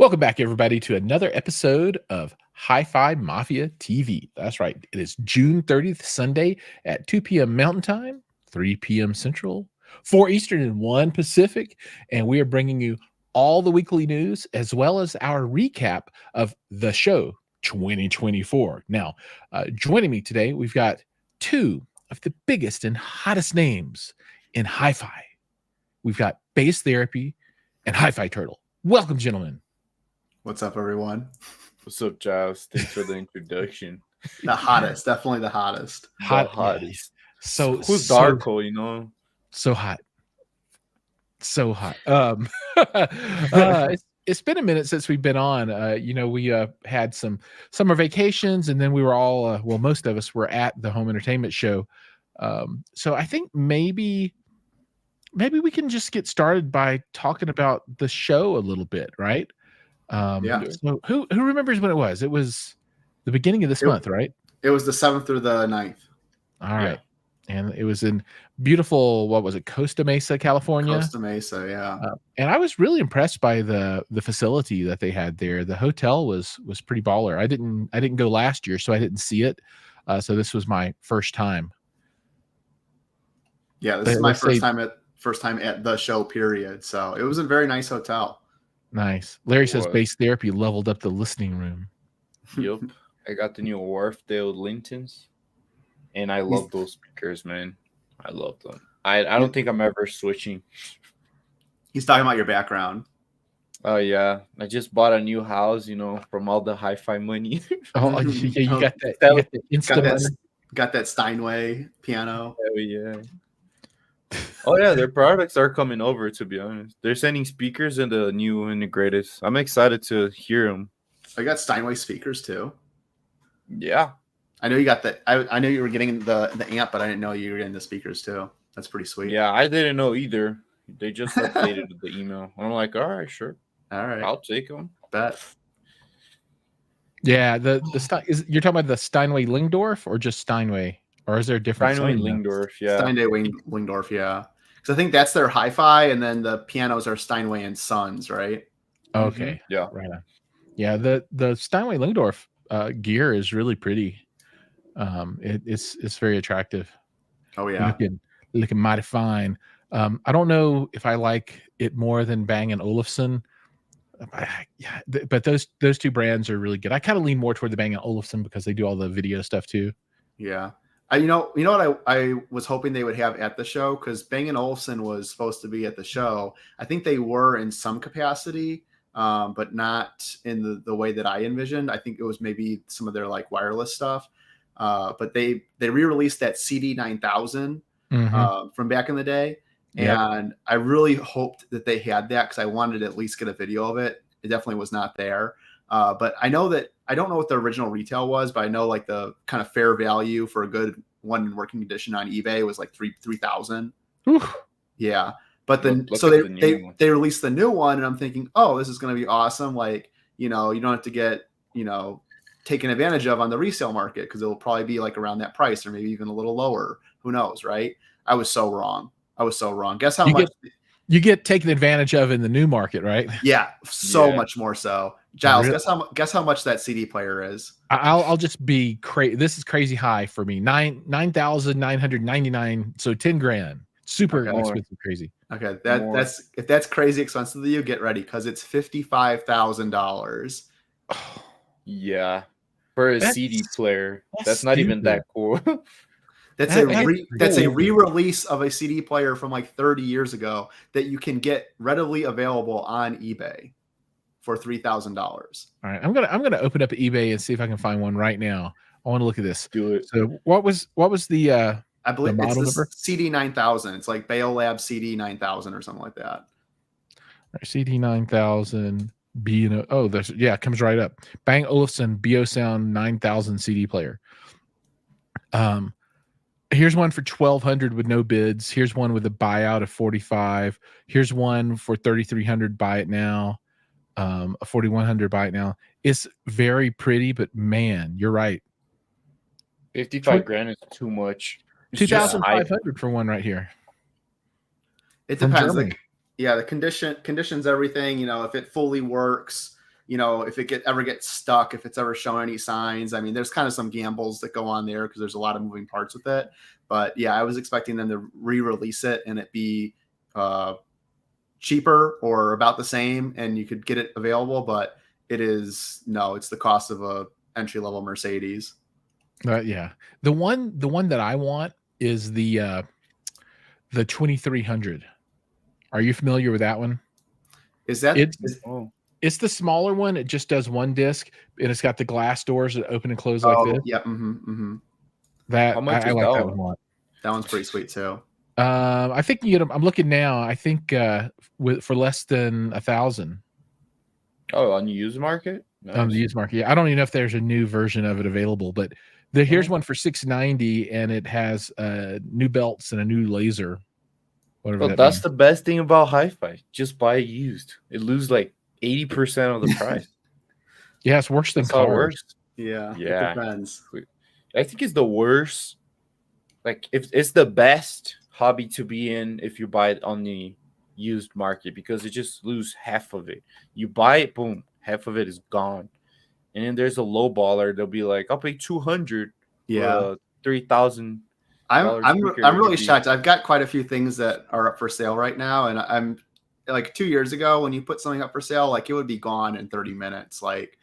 Welcome back, everybody, to another episode of HiFi Mafia TV. That's right. It is June 30th, Sunday at 2 p.m. Mountain Time, 3 p.m. Central, 4 Eastern, and 1 Pacific. And we are bringing you all the weekly news as well as our recap of the show 2024. Now, joining me today, we've got two of the biggest and hottest names in HiFi. We've got Base Therapy and HiFi Turtle. Welcome, gentlemen. What's up, everyone? What's up, Giles? Thanks for the introduction. The hottest, definitely the hottest. Hottest. So who's Darko? You know, so hot. It's been a minute since we've been on. We had some summer vacations, and then we were all most of us were at the home entertainment show. So I think maybe we can just get started by talking about the show a little bit, right? Yeah. So who remembers when it was? It was the beginning of this month, right? It was the 7th through the 9th. All right. And it was in beautiful, what was it, Costa Mesa, California? Costa Mesa, yeah. And I was really impressed by the facility that they had there. The hotel was pretty baller. I didn't go last year, so I didn't see it. So this was my first time. Yeah, this is my first time at the show, period. So it was a very nice hotel. Nice. Larry says Base Therapy leveled up the listening room. Yep. I got the new Wharfdale Lintons, and I love those speakers, man. I love them. I don't think I'm ever switching. He's talking about your background. Oh, yeah. I just bought a new house, from all the hi-fi money. Oh, yeah, you got that. Got that Steinway piano. Oh, yeah. Oh yeah, their products are coming over. To be honest, they're sending speakers and the new and the greatest. I'm excited to hear them. I got Steinway speakers too. Yeah, I know you got that. I know you were getting the amp, but I didn't know you were getting the speakers too. That's pretty sweet. Yeah, I didn't know either. They just updated the email. I'm like, all right, sure, all right, I'll take them. Bet. Yeah, you're talking about the Steinway Lingdorf or just Steinway, or is there a different Steinway Lingdorf? Yeah, Steinway Lingdorf. Yeah. Because I think that's their hi-fi, and then the pianos are Steinway and Sons, right? Okay. Mm-hmm. Yeah. Right on. Yeah, the Steinway Lingdorf gear is really pretty. It's very attractive. Oh yeah. Looking mighty fine. I don't know if I like it more than Bang & Olufsen. But those two brands are really good. I kind of lean more toward the Bang & Olufsen because they do all the video stuff too. Yeah. You know what I was hoping they would have at the show, because Bang & Olufsen was supposed to be at the show. I think they were in some capacity, but not in the way that I envisioned. I think it was maybe some of their like wireless stuff. But they re-released that CD 9000 from back in the day. Yep. And I really hoped that they had that, because I wanted to at least get a video of it. It definitely was not there. But I know that I don't know what the original retail was, but I know like the kind of fair value for a good one in working condition on eBay was like $3,000. Yeah. But then they released the new one, and I'm thinking, oh, this is going to be awesome. Like, you don't have to get, taken advantage of on the resale market, because it'll probably be like around that price or maybe even a little lower. Who knows, right? I was so wrong. Guess how much you get taken advantage of in the new market, right? Yeah, much more so. Giles, guess how much that CD player is? I'll just be crazy. This is crazy high for me. 9,999. So $10,000. Super expensive, crazy. Okay, if that's crazy expensive to you, get ready, because it's $55,000. Yeah, for a CD player, that's not even that cool. That's a re-release of a CD player from like 30 years ago that you can get readily available on eBay for $3,000. All right, I'm gonna open up eBay and see if I can find one right now. I want to look at this. Do it. So what was the I believe the it's model the number? CD 9000. It's like Baolab CD 9000 or something like that. Right, CD 9000 it comes right up. Bang Olufsen BioSound 9000 CD player. Here's one for $1,200 with no bids. Here's one with a buyout of $45. Here's one for $3,300. Buy it now. A $4,100. Buy it now. It's very pretty, but man, you're right. $55,000 is too much. 2,500 for one right here. It depends. The conditions, everything. If it fully works, if it ever gets stuck, if it's ever shown any signs. I mean, there's kind of some gambles that go on there because there's a lot of moving parts with it. But yeah, I was expecting them to re-release it and it be cheaper or about the same, and you could get it available. But it's the cost of a entry-level Mercedes. Yeah, the one that I want is the 2300. Are you familiar with that one? Is that it's the smaller one. It just does one disc, and it's got the glass doors that open and close like this. Yeah. That How much I is like that that one? one a lot. That one's pretty sweet too. I think you get them. I'm looking now. I think for less than 1,000. Oh, on the used market? Nice. On the used market. Yeah, I don't even know if there's a new version of it available, but here's one for $690, and it has new belts and a new laser. Whatever. Well, that's the best thing about HiFi. Just buy it used. It loses like 80% of the price. Yeah, it's worse than cars. Yeah. Yeah. It depends. I think it's the worst. Like, if it's the best hobby to be in if you buy it on the used market, because it just lose half of it. You buy it, boom, half of it is gone. And then there's a low baller. They'll be like, I'll pay $200 for $3,000. I'm really shocked. I've got quite a few things that are up for sale right now, and I'm like 2 years ago when you put something up for sale, like it would be gone in 30 minutes. Like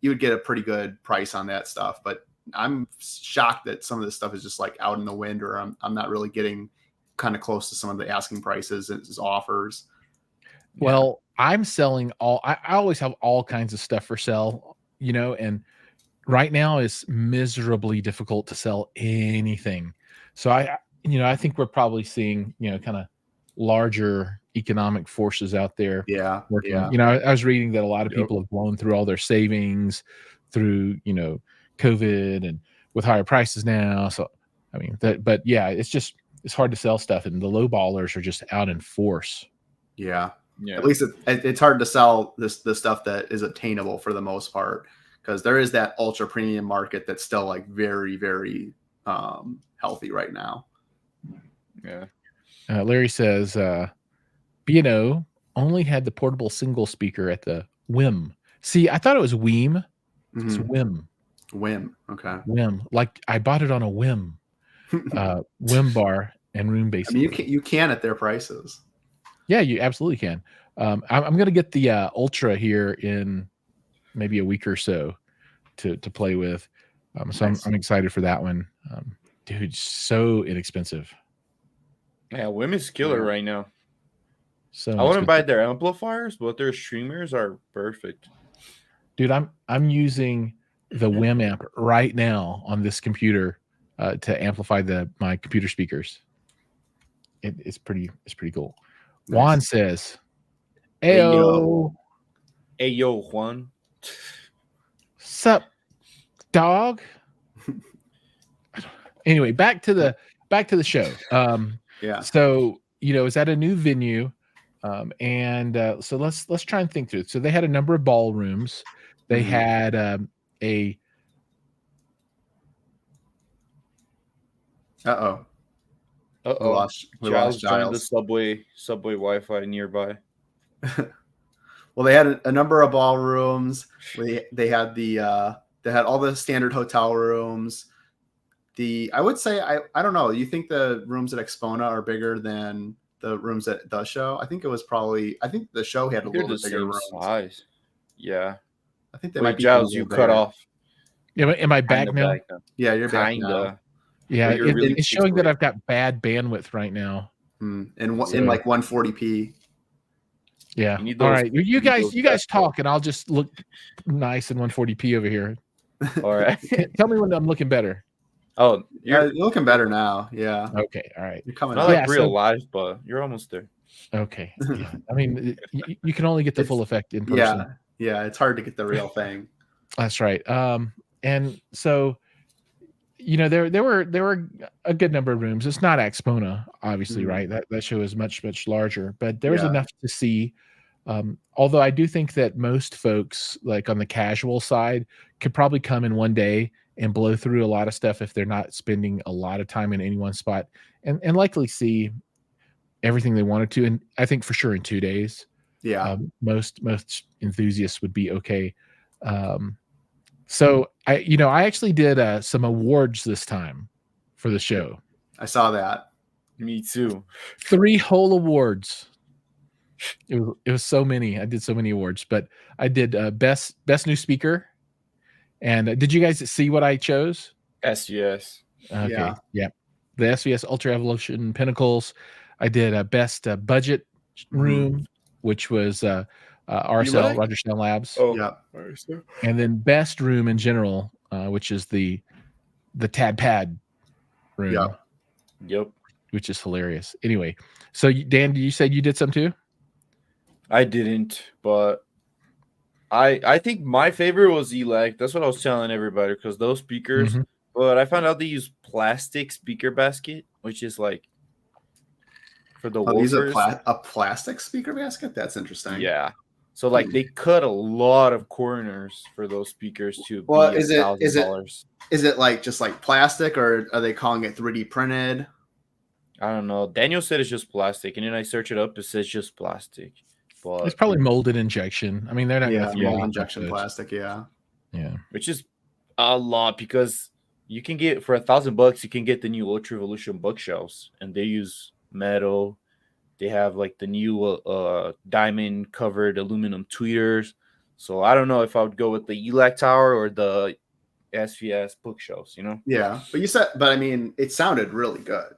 you would get a pretty good price on that stuff, but I'm shocked that some of this stuff is just like out in the wind, or I'm not really getting kind of close to some of the asking prices as offers. Well, I'm selling I always have all kinds of stuff for sale, and right now it's miserably difficult to sell anything. So I think we're probably seeing, kind of larger economic forces out there. Yeah. Working. Yeah. I was reading that a lot of people have blown through all their savings through, COVID and with higher prices now. So, I mean, but yeah, it's hard to sell stuff, and the low ballers are just out in force. Yeah. At least it's hard to sell the stuff that is attainable for the most part, because there is that ultra premium market that's still like very, very healthy right now. Yeah. Larry says, B&O only had the portable single speaker at the Whim. See, I thought it was Weem. It's Whim. Whim. Okay. Whim. Like I bought it on a whim. Whim bar and room basically. I mean, you can at their prices. Yeah, you absolutely can. I'm going to get the Ultra here in maybe a week or so to play with. So nice. I'm excited for that one. Dude, so inexpensive. Yeah, Women's killer right now. So I want to buy their amplifiers, but their streamers are perfect. Dude, I'm using the Wim amp right now on this computer to amplify my computer speakers. It's pretty cool. Nice. Juan says, "Ayo, ayo, Juan, sup, dog." Anyway, back to the show. Yeah. So it's at a new venue, and so let's try and think through it. So they had a number of ballrooms. They had a. We lost Giles. The subway Wi-Fi nearby. Well, they had a number of ballrooms. They had they had all the standard hotel rooms. I would say I don't know. You think the rooms at Expona are bigger than the rooms at the show? I think the show had a little bit bigger rooms. Size. Yeah. I think they might be. Giles, you cut off. Yeah, am I back now? Yeah, you're back now. Yeah, it's showing that I've got bad bandwidth right now. In like 140p. Yeah. All right. You guys talk, and I'll just look nice in 140p over here. All right. Tell me when I'm looking better. Oh, you're looking better now. Yeah. Okay. All right. You're coming. Not like real live, but you're almost there. Okay. Yeah. I mean, you can only get the full effect in person. Yeah. It's hard to get the real thing. That's right. And so, there were a good number of rooms. It's not Expona, obviously, right? That show is much larger, but there was enough to see. Although I do think that most folks, like on the casual side, could probably come in one day and blow through a lot of stuff if they're not spending a lot of time in any one spot, and likely see everything they wanted to. And I think for sure in 2 days. Yeah. Most enthusiasts would be okay. So I actually did some awards this time for the show. I saw that. Me too. 3 whole awards. It was so many. I did so many awards, but I did best new speaker. And did you guys see what I chose? SVS. Okay, yeah. The SVS Ultra Evolution Pinnacles. I did a best budget room, which was RSL, Roger Stone Labs. Oh, Yeah. And then best room in general, which is the Tad Pad room. Yeah. Yep. Which is hilarious. Anyway, so Dan, you said you did some too? I didn't, but I think my favorite was ELAC. That's what I was telling everybody because those speakers. But I found out they use plastic speaker basket, which is like for the woofers. A plastic speaker basket? That's interesting. Yeah. So like they cut a lot of corners for those speakers to well, be $1,000. Is it like just like plastic, or are they calling it 3D printed? I don't know. Daniel said it's just plastic, and then I search it up. It says just plastic. But it's probably molded injection. I mean, they're not mold injection plastic. Yeah. Which is a lot because you can get for $1,000. You can get the new Ultra Evolution bookshelves, and they use metal. They have like the new diamond covered aluminum tweeters. So I don't know if I would go with the ELAC tower or the SVS bookshelves. Yeah, but I mean, it sounded really good.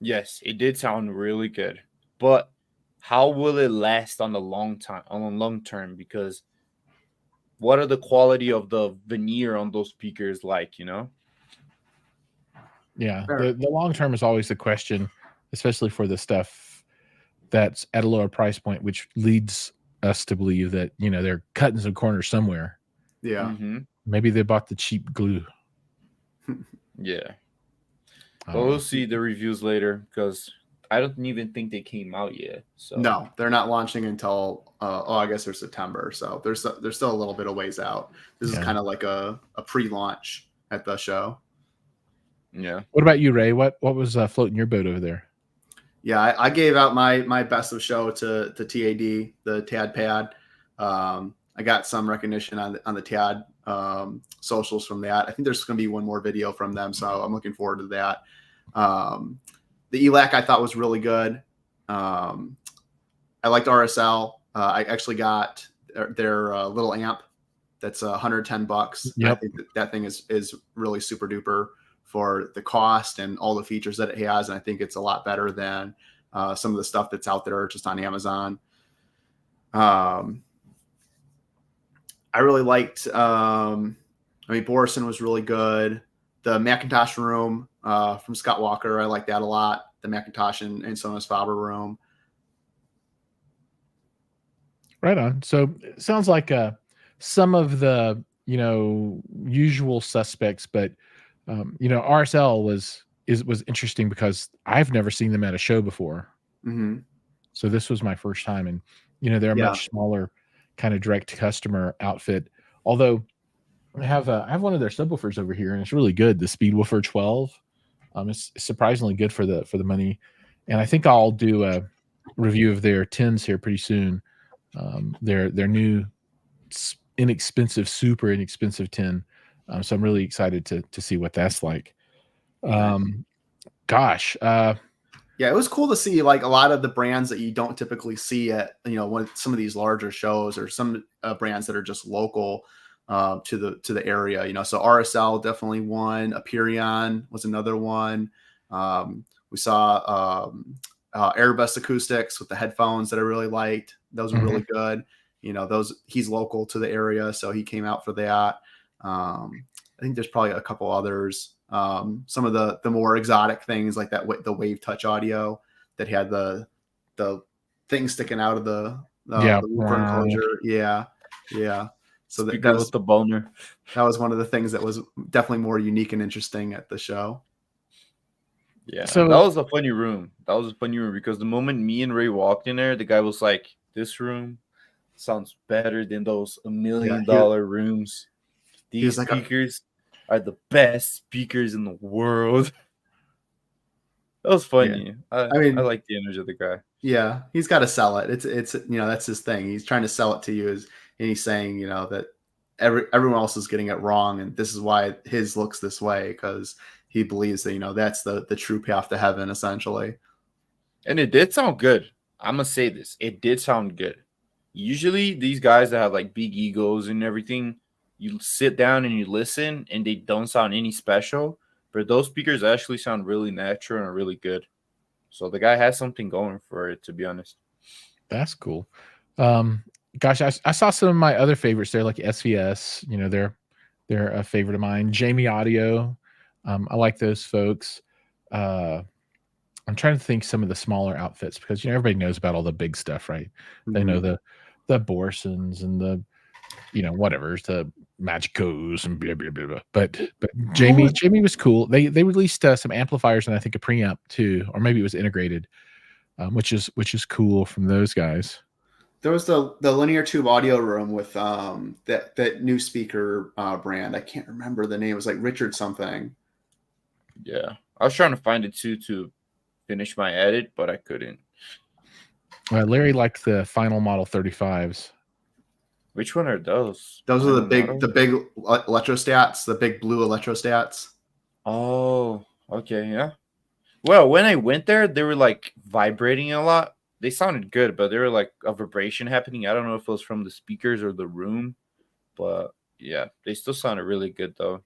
Yes, it did sound really good, but how will it last on the long term? Because what are the quality of the veneer on those speakers like? Yeah, the long term is always the question, especially for the stuff that's at a lower price point, which leads us to believe that they're cutting some corners somewhere. Yeah, maybe they bought the cheap glue. Yeah. Well, we'll see the reviews later because I don't even think they came out yet. So no, they're not launching until I guess they're September. So there's still a little bit of ways out. This is kind of like a pre-launch at the show. Yeah. What about you, Ray? What was floating your boat over there? Yeah, I gave out my best of show to TAD, the Tad Pad. I got some recognition on the Tad socials from that. I think there's going to be one more video from them, so I'm looking forward to that. The ELAC I thought was really good. I liked RSL. I actually got their little amp that's $110. Yep. I think that thing is really super duper for the cost and all the features that it has, and I think it's a lot better than some of the stuff that's out there just on Amazon. I really liked. Borison was really good. The Macintosh room from Scott Walker, I like that a lot. The Macintosh and Sonos Faber room. Right on. So it sounds like some of the usual suspects, but RSL was interesting because I've never seen them at a show before. So this was my first time, and they're a much smaller kind of direct to customer outfit. Although I have one of their subwoofers over here, and it's really good. The Speedwoofer 12. It's surprisingly good for the money, and I think I'll do a review of their 10s here pretty soon. Their new super inexpensive 10. So I'm really excited to see what that's like. Gosh. Yeah, it was cool to see like a lot of the brands that you don't typically see at some of these larger shows, or some brands that are just local to the area. So RSL definitely one. Aperion was another one. We saw Airbus Acoustics with the headphones that I really liked. Those were really good. He's local to the area, so he came out for that. I think there's probably a couple others. Some of the more exotic things like that, the Wave Touch audio that had the thing sticking out of the woofer enclosure. Yeah. So that was the boner. That was one of the things that was definitely more unique and interesting at the show. Yeah, so that was a funny room. Because the moment me and Ray walked in there, the guy was like, "This room sounds better than those $1 million rooms. These speakers are the best speakers in the world." That was funny. Yeah. I like the energy of the guy. Yeah, he's got to sell it. It's that's his thing. He's trying to sell it to you, and he's saying that everyone else is getting it wrong, and this is why his looks this way, because he believes that that's the true path to heaven, essentially. And it did sound good. I'm gonna say this. It did sound good. Usually these guys that have like big egos and everything, you sit down and you listen and they don't sound any special. But those speakers actually sound really natural and really good. So the guy has something going for it, to be honest. That's cool. Gosh, I saw some of my other favorites there, like SVS. They're a favorite of mine. Jamie Audio. I like those folks. I'm trying to think some of the smaller outfits, because everybody knows about all the big stuff, right? They know the Borsons and the whatever's the Magicos and blah blah blah. Blah. But Jamie was cool. They released some amplifiers and I think a preamp too, or maybe it was integrated, which is cool from those guys. There was the linear tube audio room with that new speaker brand. I can't remember the name. It was like Richard something. Yeah, I was trying to find it too to finish my edit, but I couldn't. Larry liked the Final Model 35s. Which one are those? Those are the big electrostats, the big blue electrostats. Oh, okay, yeah. Well, when I went there, they were like vibrating a lot. They sounded good, but there were like a vibration happening. I don't know if it was from the speakers or the room, but yeah, they still sounded really good though.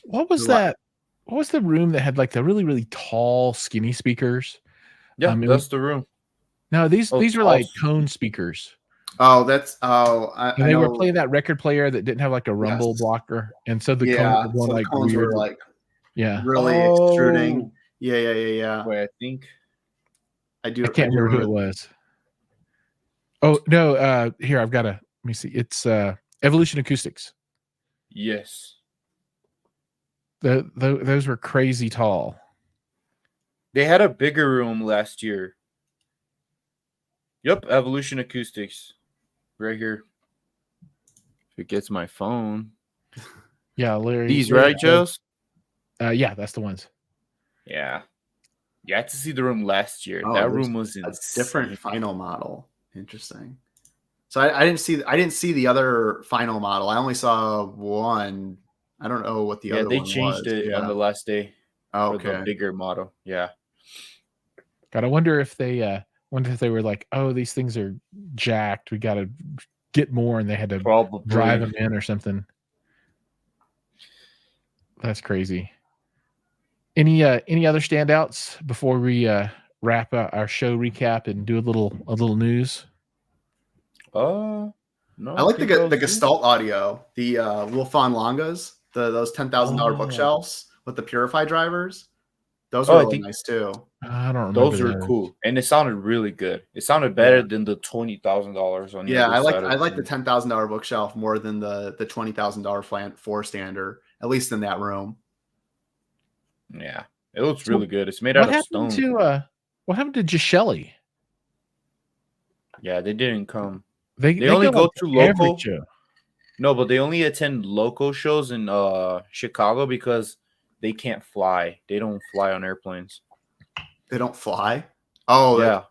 What was that? What was the room that had like the really, really tall, skinny speakers? Yeah, that's the room. No, these were like cone speakers. Oh, that's they were playing that record player that didn't have like a rumble blocker, and so the cones were going like weird, were like really extruding. Yeah. Wait, I think I can't remember who it was. Oh no, here I've got let me see. It's Evolution Acoustics. Yes. Those were crazy tall. They had a bigger room last year. Yep, Evolution Acoustics. Right here. If it gets my phone. Yeah, Larry. These, right, Joes? Yeah, that's the ones. Yeah. You had to see the room last year. That room was insane. A different final model. Interesting. So I didn't see the other final model. I only saw one. I don't know what the other one was. Yeah, they changed it on the last day. Oh, okay. For the bigger model. Yeah. God, I wonder if they were like, oh, these things are jacked. We got to get more, and they had to drive them in or something. That's crazy. Any other standouts before we wrap our show recap and do a little news? No. I like the Gestalt audio, the Wolfon Longas, those $10,000 bookshelves with the Purify drivers. Those are really nice too. I don't remember. Those are cool, and it sounded really good. It sounded better than the $20,000 on. Yeah, I like the $10,000 bookshelf more than the $20,000 four stander, at least in that room. Yeah, it looks really good. It's made out of stone. What happened to Gishelli? Yeah, they didn't come. They only go to local. No, but they only attend local shows in Chicago because they can't fly. They don't fly on airplanes. They don't fly? Oh, yeah.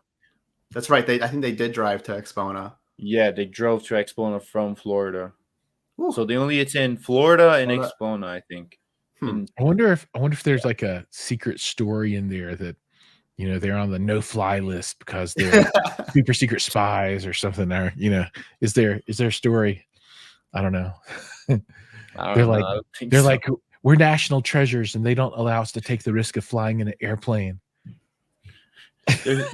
That's right. I think they did drive to Expona. Yeah, they drove to Expona from Florida. Ooh. So they only attend Florida and Expona, I think. I wonder if there's like a secret story in there that they're on the no-fly list because they're super secret spies or something. Or is there a story? I don't know. They're like we're national treasures and they don't allow us to take the risk of flying in an airplane.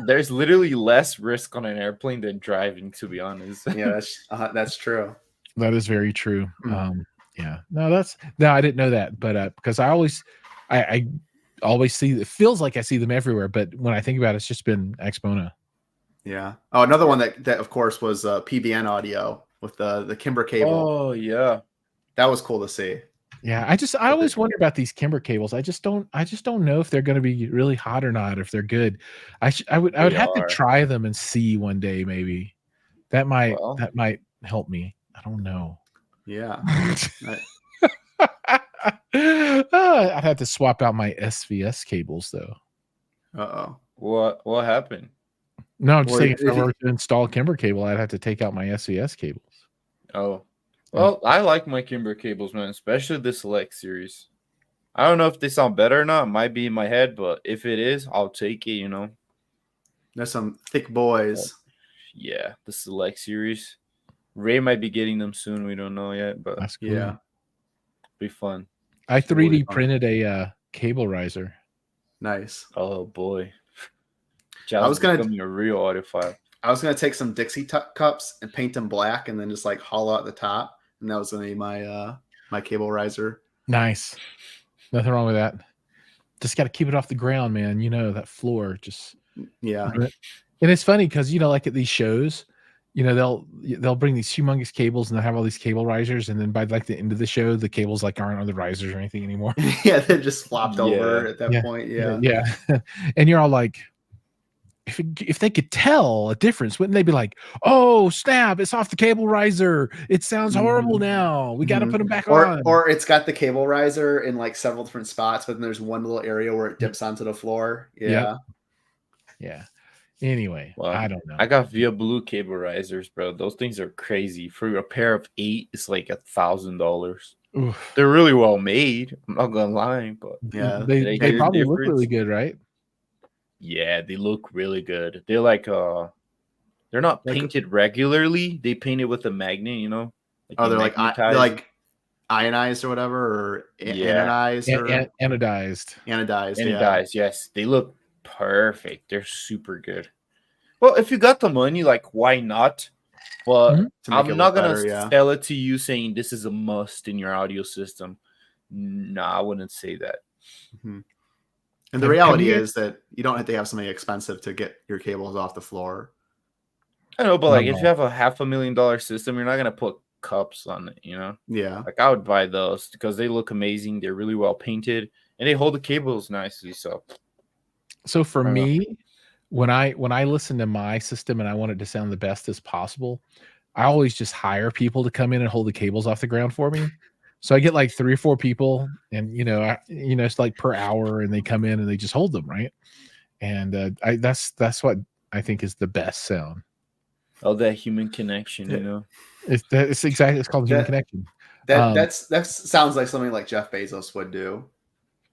There's literally less risk on an airplane than driving, to be honest. Yeah, that's true. That is very true. Yeah, I didn't know that, but because I always see, it feels like I see them everywhere, but when I think about it, it's just been Expona. Yeah. Oh, another one that of course was PBN audio with the Kimber cable. Oh yeah, that was cool to see. Yeah, I always wonder about these Kimber cables. I just don't know if they're going to be really hot or not, if they're good. I would have to try them and see one day, maybe. That might help me. I don't know. Yeah. I'd have to swap out my SVS cables though. Uh-oh. What happened? No, I'm just Or saying if I if you- were to install Kimber cable, I'd have to take out my SVS cables. Oh, well, I like my Kimber cables, man, especially the Select series. I don't know if they sound better or not. It might be in my head, but if it is, I'll take it, you know. There's some thick boys. Yeah, the Select series. Ray might be getting them soon. We don't know yet, but That's cool. Yeah. be fun. I It will be 3D fun. printed a cable riser. Nice. Oh boy, I was gonna becoming a real audiophile. I was gonna take some Dixie cups and paint them black, and then just like hollow out the top, and that was gonna be my my cable riser. Nice. Nothing wrong with that. Just got to keep it off the ground, man. You know, that floor just. Yeah. And it's funny because, you know, like at these shows, you know, they'll bring these humongous cables and they'll have all these cable risers. And then by like the end of the show, the cables like aren't on the risers or anything anymore. Yeah, they just flopped Yeah. over at that Yeah. point. Yeah. Yeah. And you're all like, if they could tell a difference, wouldn't they be like, oh, snap, it's off the cable riser. It sounds horrible now. We got to put them back on. Or it's got the cable riser in like several different spots, but then there's one little area where it dips onto the floor. Yeah. Yeah. Anyway, Well, I don't know. I got Via Blue cable risers, bro. Those things are crazy. For a pair of 8, it's like $1,000. Oof. They're really well made. I'm not gonna lie, but Yeah. They hear the probably look difference? really good, right? yeah, they look really good. They're like they're not Like- painted regularly. They paint it with a magnet, you know. Oh, they they're magnetize like ionized or whatever, or Yeah. anodized or Anodized. anodized. and it Yeah. dies. Yes, they look perfect. They're super good. Well, if you got the money, like why not? But Mhm. To make it I'm not look gonna better, yeah. sell it to you saying this is a must in your audio system. No, I wouldn't say that. Mhm. And the Have reality you- is that you don't have to have something expensive to get your cables off the floor. I know, but like if No. you have a $500,000 system, you're not gonna put cups on it, you know? Yeah. Like I would buy those because they look amazing. They're really well painted and they hold the cables nicely. So So for I don't know. me, when I listen to my system and I want it to sound the best as possible, I always just hire people to come in and hold the cables off the ground for me. So I get like 3 or 4 people, and it's like per hour, and they come in and they just hold them, right? And that's what I think is the best sound. Oh, that human connection, you know. It's exactly, it's called human That- connection. That sounds like something like Jeff Bezos would do.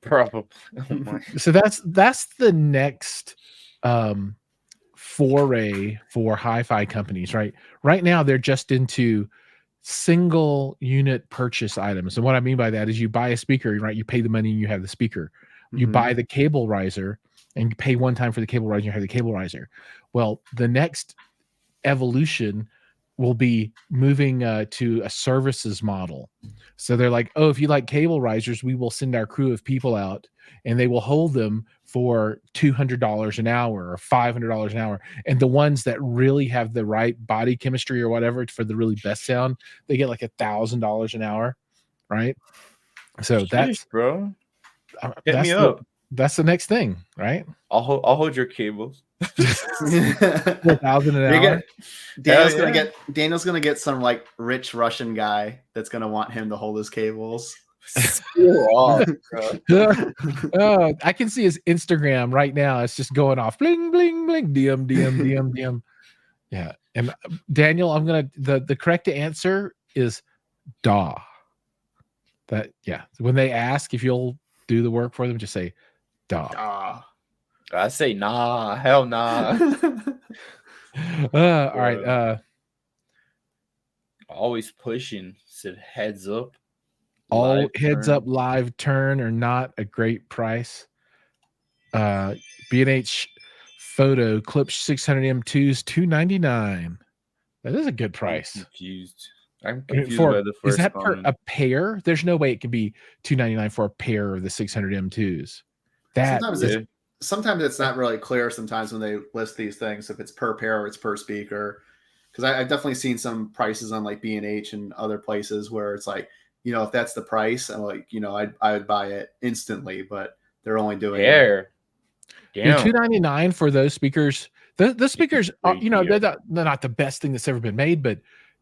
Probably. Oh my. So that's the next foray for hi-fi companies, right? Right now they're just into single unit purchase items. And what I mean by that is you buy a speaker, right? You pay the money and you have the speaker. You Mhm. buy the cable riser and you pay one time for the cable riser, you have the cable riser. Well, the next evolution will be moving to a services model. So they're like, oh, if you like cable risers, we will send our crew of people out and they will hold them for $200 an hour or $500 an hour. And the ones that really have the right body chemistry or whatever for the really best sound, they get like $1,000 an hour, right? So that's Sheesh, bro. Hit that's me the, up. that's the next thing, right? I'll hold your cables. $1,000 an You're hour. gonna- Daniel's Hell yeah. Daniel's gonna get some like rich Russian guy that's gonna want him to hold his cables. Screw off, bro. Oh, I can see his Instagram right now. It's just going off, bling, bling, bling, DM, DM, DM, DM. Yeah. And Daniel, I'm gonna the correct answer is DAW. That when they ask if you'll do the work for them, just say DAW. Ah. I say nah, hell nah. All right. Always pushing. Said heads up. All Live heads turn. up live turn are not a great price. B&H photo clip 600M2s $299. That is a good price. I'm I mean, confused by the first is that per comment. a pair? There's no way it could be $299 for a pair of the 600M2s. That Sometimes is, Yeah. Sometimes it's not really clear sometimes when they list these things if it's per pair or it's per speaker, because I've definitely seen some prices on like B&H and other places where it's like, if that's the price, I'm like, I would buy it instantly, but they're only doing Hair. dude, Damn. $299 for those speakers. The speakers are, Great they're not the best thing that's ever been made, but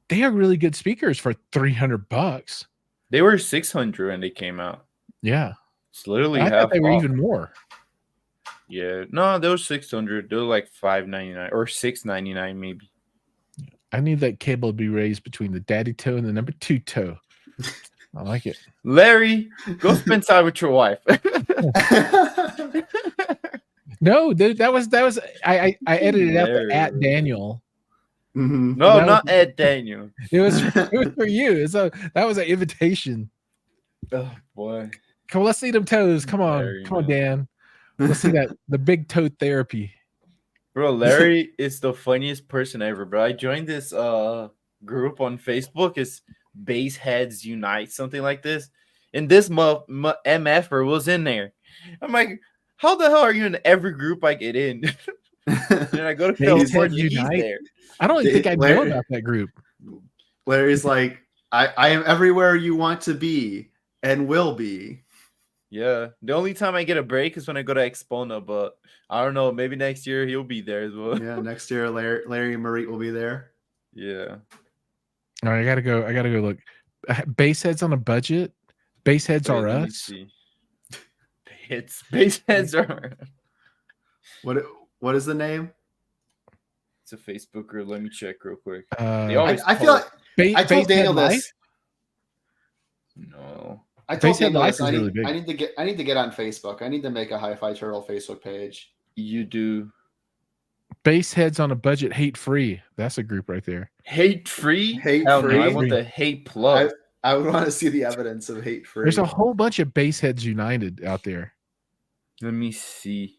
they are really good speakers for $300. They were 600 when they came out. Yeah, It's literally I half thought they were off. even more. Yeah, no, they were 600. They were like $5.99 or $6.99 maybe. I need that cable to be raised between the daddy toe and the number 2 toe. I like it. Larry, go spend time with your wife. No, dude, that was I edited out the Larry. @Daniel. Mhm. No, That not was- Ed Daniel. It was for you. So that was an invitation. Oh boy. Come on, let's see them toes. Come on, Larry, come on, man. Dan. Let's see that the big toe therapy. Bro, Larry is the funniest person ever, bro. I joined this group on Facebook. It's Base Heads Unite, something like this. And this MFer was in there. I'm like, how the hell are you in every group I get in? And I go to Base California, Heads he's Unite? there. I don't even think I know Larry- about that group. Larry's like, I am everywhere you want to be and will be. Yeah. The only time I get a break is when I go to Expona, but I don't know. Maybe next year he'll be there as well. Yeah, next year Larry and Marie will be there. Yeah. All right, I gotta go look. Base Heads on a budget. Base Heads Wait, are let me us. see. It's Base Heads are. What is the name? It's a Facebook group. Let me check real quick. Uh, They always I feel post- like I told Base Head Daniel Life? this. No. I told Base Head Daniel Life this. is really big. I need to get on Facebook. I need to make a Hi-Fi Turtle Facebook page. You do. Base Heads on a budget, hate free. That's a group right there. Hate free? Hate Hell no, I free? want the hate plus. I would want to see the evidence of hate free. There's a whole bunch of Base Heads United out there. Let me see.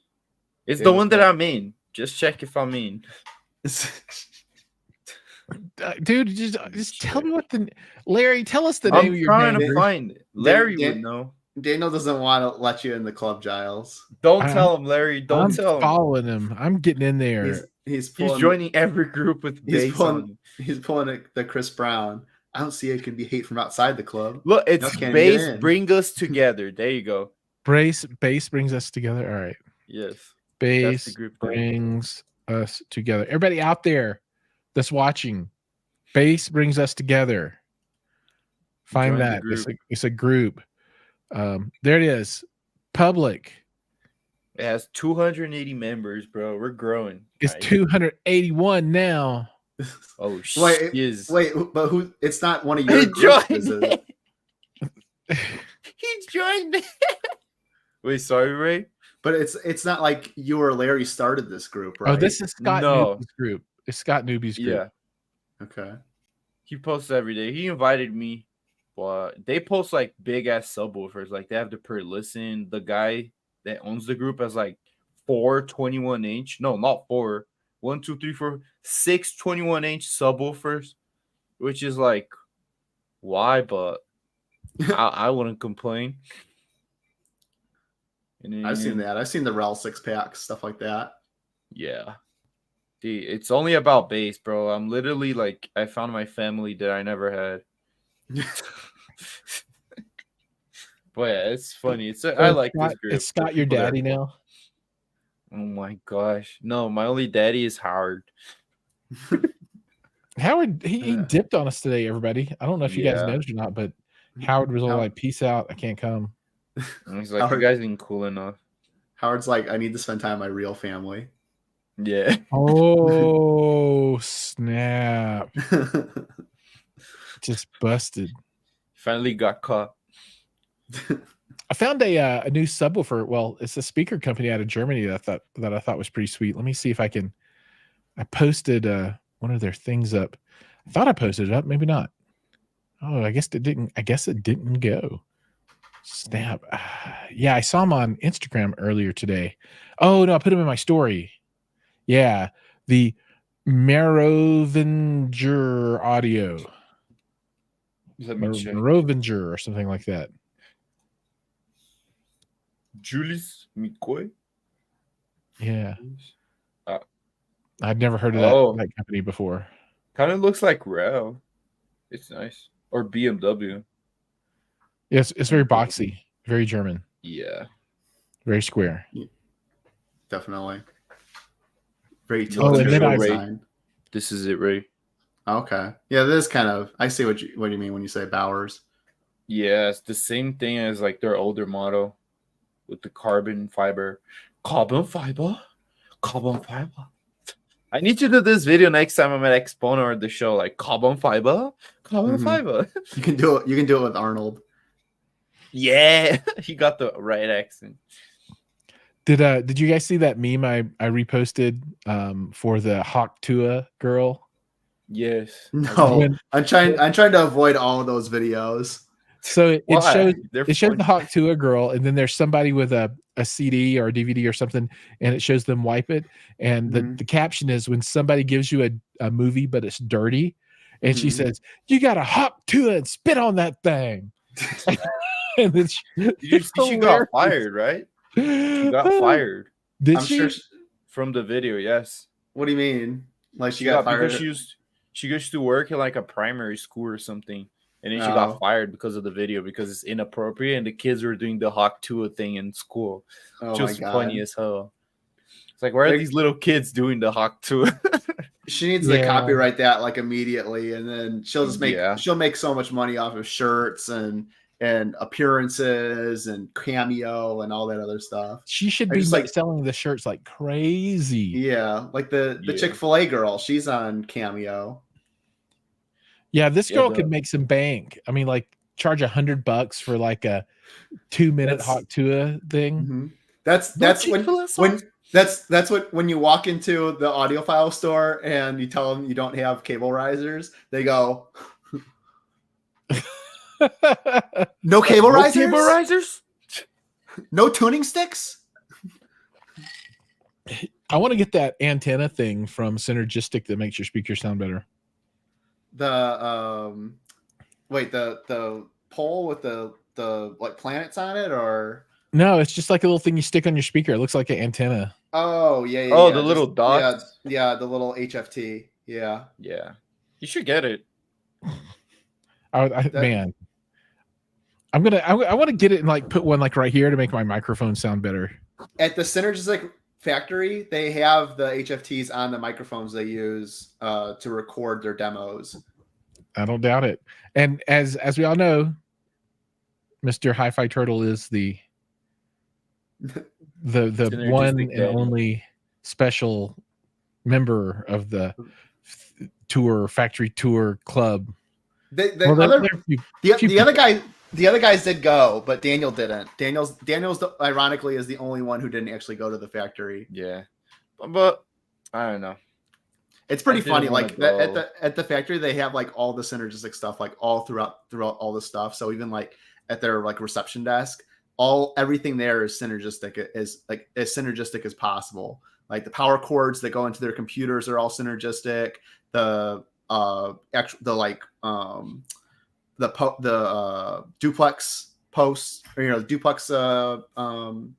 It's Yeah, the what's one that that? I'm in. Just check if I'm in. Dude, just tell me what the Larry. Tell us the name I'm of your trying damn to group. find it. Larry Dan- would know. Daniel doesn't want to let you in the club, Giles. Don't I'm- tell him, Larry. Don't I'm tell him. following him. I'm getting in there. He's He's pulling, joining every group with He's base pulling- on. He's pulling the Chris Brown. I don't see it can be hate from outside the club. Look, it's Just can't base get in. bring us together. There you go. Base brings us together. All right. Yes. Base group name. brings us together. Everybody out there that's watching, Base brings us together. Find Join the that. group. It's a group. There it is. Public. It has 280 members, bro. We're growing. It's Right? 281 now. Oh Wait, shit. Wait, but who? It's not one of He your groups, is joined. it? He joined. Wait, sorry, Ray. But it's not like you or Larry started this group, right? Oh, this is Scott No. Newby's group. It's Scott Newby's group. Yeah. Okay. He posts every day. He invited me, but they post like big ass subwoofers. Like they have the per listen. The guy that owns the group has like 4 21-inch. No, not 4. 1, 2, 3, 4, 6 21-inch subwoofers, which is like, why? But I wouldn't complain. And then, I've seen that. I've seen the REL 6-packs, stuff like that. Yeah. Dude, it's only about bass, bro. I'm literally like, I found my family that I never had. But yeah, it's funny. I like Scott, this group. It's Scott, The your people that- daddy now. Oh my gosh. No, my only daddy is Howard. Howard, he Yeah. dipped on us today, everybody. I don't know if you guys Yeah. noticed or not, but Howard was all How- like, peace out. I can't come. And he's like, Howard- you guys ain't cool enough. Howard's like, I need to spend time with my real family. Yeah. Oh, snap. Just busted. Finally got caught. I found a new subwoofer. Well, it's a speaker company out of Germany that I thought was pretty sweet. Let me see if I can. I posted one of their things up. I thought I posted it up, maybe not. Oh, I guess it didn't. I guess it didn't go. Snap. Yeah, I saw him on Instagram earlier today. Oh no, I put him in my story. Yeah, the Merovinger audio. Let me check. Merovinger or something like that. Julius McCoy? Yeah. Uh, I've never heard of Oh. that company before. Kind of looks like Rel. It's nice. Or BMW. Yes, it's very boxy, very German, Yeah. very square. Definitely. Very Oh, and then utilitarian I- design. This is it, Ray. Okay. Yeah, this is kind of. I see what you mean when you say Bowers. Yeah, it's the same thing as like their older model with the carbon fiber. Carbon fiber. Carbon fiber. I need to do this video next time I'm at Expono or the show. Like carbon fiber. Carbon fiber. You can do it. You can do it with Arnold. Yeah. He got the right accent. Did you guys see that meme I reposted for the Hawk Tua girl? Yes. No, I'm trying to avoid all of those videos. So it Why? shows the Hawk Tua girl, and then there's somebody with a CD or a DVD or something, and it shows them wipe it. And the caption is, when somebody gives you a movie but it's dirty, and she says, "You got to Hawk Tua and spit on that thing." And then she got fired, right? She got fired. Did she? Sure from the video, yes. What do you mean? Like she got fired? Because she used to work in like a primary school or something. And then she got fired because of the video, because it's inappropriate and the kids were doing the Hawk Tua thing in school. Just funny as hell. It's like, why are these little kids doing the Hawk Tua? She needs to copyright that like immediately, and then she'll just make so much money off of shirts and appearances and cameo and all that other stuff. She should be like selling the shirts like crazy. Yeah, like the Chick-fil-A girl, she's on Cameo. Yeah, this girl could make some bank. I mean, like charge $100 for like a 2-minute Hawk Tua thing. Mm-hmm. That's when you walk into the audiophile store and you tell them you don't have cable risers, they go, no cable risers? Cable risers? No tuning sticks? I want to get that antenna thing from Synergistic that makes your speakers sound better. The pole with the like planets on it, or no, it's just like a little thing you stick on your speaker. It looks like an antenna. Oh yeah. The little dots. Yeah, the little HFT. Yeah. You should get it. Man, I want to get it and like put one like right here to make my microphone sound better. At the Synergistic factory, they have the HFTs on the microphones they use to record their demos. I don't doubt it. And as we all know, Mr. HiFi Turtle is the one and only special member of the factory tour club. The other guys did go, but Daniel didn't. Daniel's ironically is the only one who didn't actually go to the factory. Yeah, but I don't know. It's pretty funny. Like at the factory, they have like all the synergistic stuff, like all throughout all the stuff. So even like at their like reception desk, everything there is synergistic, as synergistic as possible. Like the power cords that go into their computers are all synergistic. The duplex posts, or duplex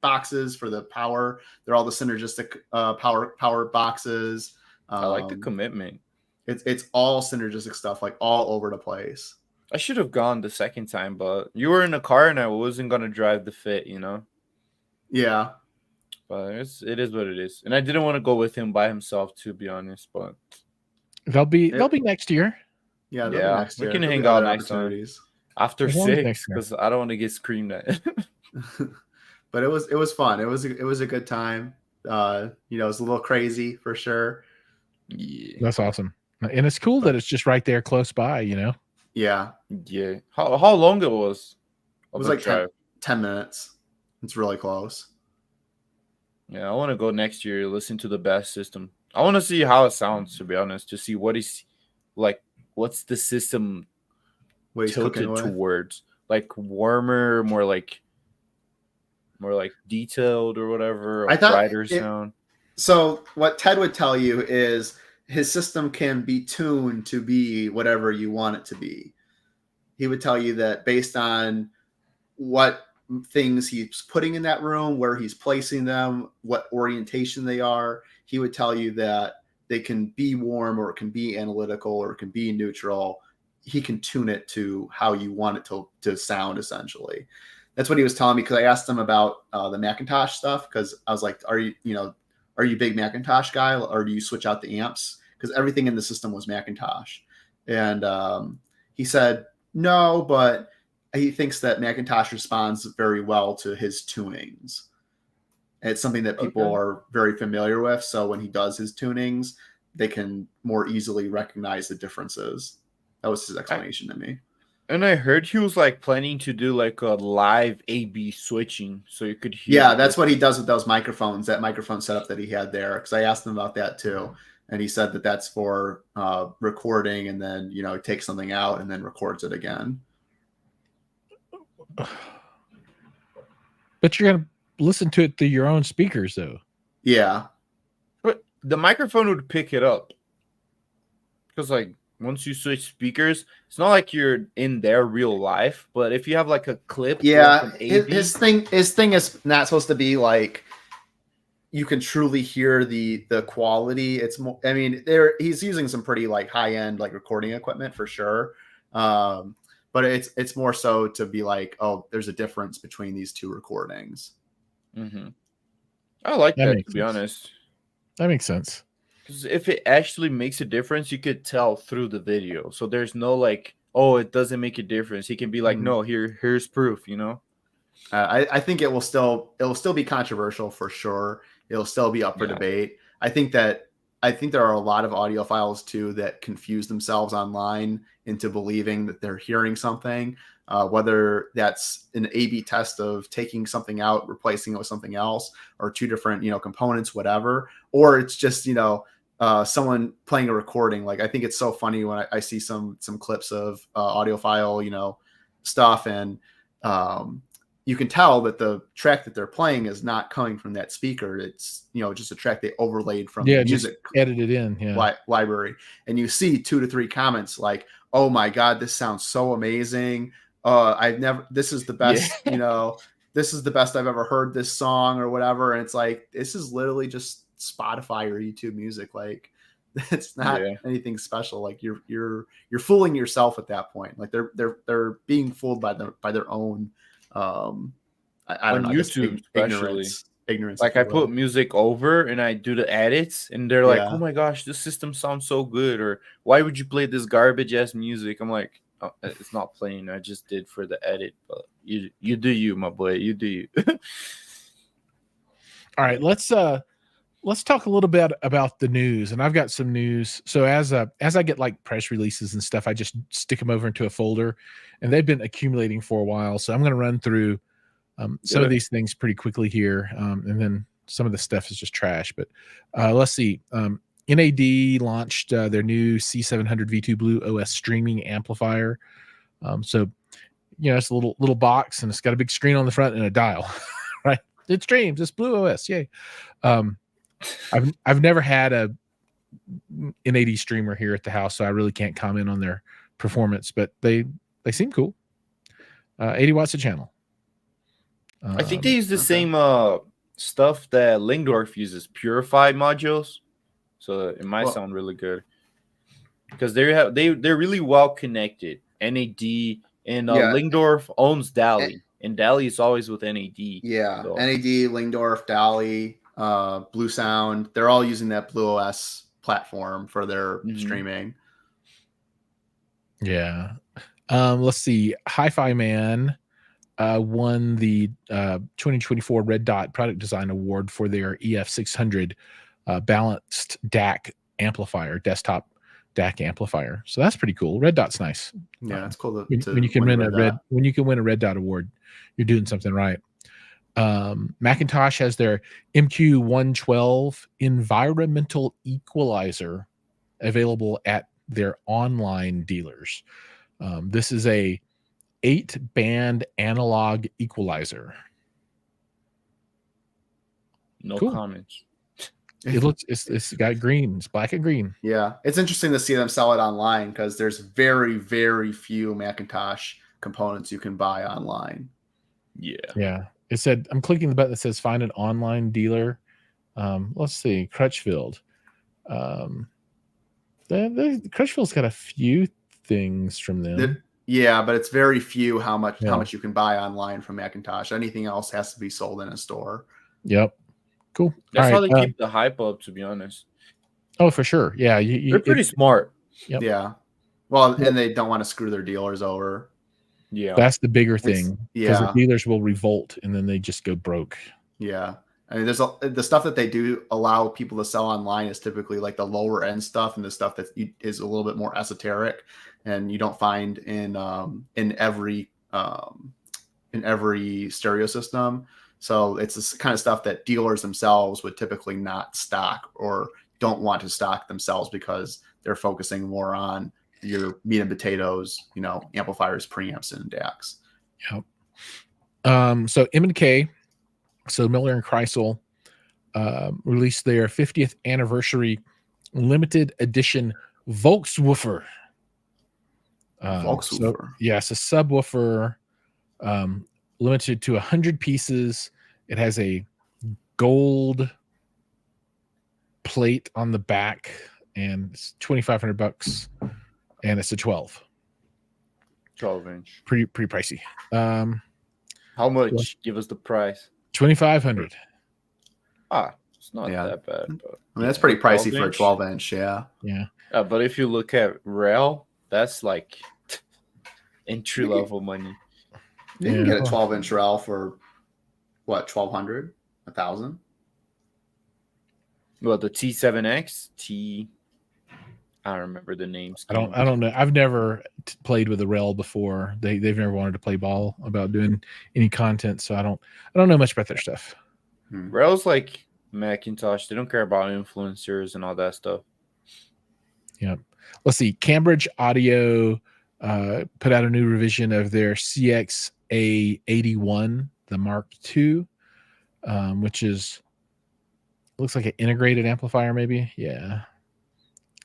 boxes for the power. They're all the synergistic power boxes. I like the commitment. It's all synergistic stuff, like all over the place. I should have gone the second time, but you were in a car and I wasn't gonna drive the fit, Yeah. But it is what it is, and I didn't want to go with him by himself, to be honest. But they'll be next year. Yeah, next year. We can hang out next time after 6 because I don't want to get screamed at. But it was fun. It was a good time. It was a little crazy for sure. Yeah, that's awesome, and it's cool that it's just right there, close by. Yeah. How long it was? It was like 10 minutes. It's really close. Yeah, I want to go next year. Listen to the best system. I want to see how it sounds, to be honest, to see what is like. What's the system tilted towards? Like warmer, more like detailed or whatever. Or brighter sound. So what Ted would tell you is his system can be tuned to be whatever you want it to be. He would tell you that based on what things he's putting in that room, where he's placing them, what orientation they are, he would tell you that they can be warm, or it can be analytical, or it can be neutral. He can tune it to how you want it to sound, essentially. That's what he was telling me, because I asked him about the Macintosh stuff, because I was like, are you a big Macintosh guy, or do you switch out the amps? Because everything in the system was Macintosh. And he said no, but he thinks that Macintosh responds very well to his tunings. It's something that people are very familiar with. So when he does his tunings, they can more easily recognize the differences. That was his explanation to me. And I heard he was like planning to do like a live A/B switching, so you could hear. Yeah, that's what he does with those microphones. That microphone setup that he had there, because I asked him about that too, and he said that that's for recording, and then he takes something out and then records it again. But you're gonna listen to it through your own speakers, though. Yeah, but the microphone would pick it up because like. Once you switch speakers, it's not like you're in their real life. But if you have like a clip, yeah, his thing is not supposed to be like you can truly hear the quality. It's more. I mean, he's using some pretty like high end like recording equipment for sure. But it's more so to be like, oh, there's a difference between these two recordings. Mm-hmm. I like that to be honest. That makes sense. If it actually makes a difference, you could tell through the video. So there's no like, oh, it doesn't make a difference. He can be like, no, here's proof. I think it will still be controversial for sure. It'll still be up for debate. I think there are a lot of audiophiles too that confuse themselves online into believing that they're hearing something, whether that's an A/B test of taking something out, replacing it with something else, or two different components, whatever, or it's just someone playing a recording. Like I think it's so funny when I see some clips of audiophile stuff, and you can tell that the track that they're playing is not coming from that speaker. It's just a track they overlaid from the music, just edited in library, and you see 2 to 3 comments like, "Oh my god, this sounds so amazing! This is the best, this is the best I've ever heard this song," or whatever. And it's like, this is literally just Spotify or YouTube music. Like it's not anything special. Like you're fooling yourself at that point. Like they're being fooled by their own I don't know, YouTube, especially ignorance. Like I put music over and I do the edits, and they're like, "Oh my gosh, this system sounds so good," or "Why would you play this garbage ass music?" I'm like, oh, "It's not playing. I just did for the edit." But you do you, my boy. You do you. All right, let's talk a little bit about the news. And I've got some news. So as I get like press releases and stuff, I just stick them over into a folder, and they've been accumulating for a while. So I'm going to run through some of these things pretty quickly here, and then some of the stuff is just trash. But let's see. NAD launched their new C700 V2 Blue OS streaming amplifier. So it's a little box, and it's got a big screen on the front and a dial. Right? It streams. It's Blue OS. Yay! I've never had a NAD streamer here at the house, so I really can't comment on their performance, but they seem cool. 80 watts a channel. I think they use the same stuff that Lingdorf uses, purified modules. So it might sound really good because they're really well connected. NAD and Lingdorf owns DALI, and DALI is always with NAD. Yeah, so. NAD, Lingdorf, DALI, Blue Sound, they're all using that Blue OS platform for their streaming. Yeah. Let's see. HiFi Man won the 2024 Red Dot Product Design Award for their EF600 balanced DAC amplifier, desktop DAC amplifier. So that's pretty cool. Red Dot's nice. Yeah, it's cool when you can win a Red Dot award, you're doing something right. Macintosh has their MQ112 environmental equalizer available at their online dealers. This is a 8-band analog equalizer. No comments. It's got green. It's black and green. Yeah, it's interesting to see them sell it online because there's very, very few Macintosh components you can buy online. Yeah. It said, I'm clicking the button that says find an online dealer. Let's see, Crutchfield. Crutchfield's got a few things from them. Yeah, but it's very few how much you can buy online from Macintosh. Anything else has to be sold in a store. Yep. Cool. That's how they keep the hype up, to be honest. Oh, for sure. Yeah. They're pretty smart. Yep. Yeah. Well, and they don't want to screw their dealers over. Yeah. That's the bigger thing. Because the dealers will revolt and then they just go broke. Yeah. I mean, the stuff that they do allow people to sell online is typically like the lower end stuff and the stuff that is a little bit more esoteric, and you don't find in every stereo system. So it's this kind of stuff that dealers themselves would typically not stock or don't want to stock themselves because they're focusing more on your meat and potatoes, amplifiers, preamps, and DACs. Yep. So M&K, so Miller and Kreisel, released their 50th anniversary limited edition Volkswoofer. Volkswoofer. So, yes, a subwoofer, limited to 100 pieces. It has a gold plate on the back, and it's $2,500, and it's a 12 inch. Pretty pricey. How much? Give us the price. 2,500. It's not that bad. But I mean, that's pretty pricey for a 12-inch. Yeah. But if you look at rail, that's like entry level money. You can get a 12-inch rail for what, 1,200, 1,000? Well, the T7X, I don't remember the names. I don't know. I've never played with a rail before. They've never wanted to play ball about doing any content, so I don't know much about their stuff. Rail's like Macintosh. They don't care about influencers and all that stuff. Yeah. Let's see. Cambridge Audio put out a new revision of their CX-A81, the Mark II, which looks like an integrated amplifier, maybe. Yeah.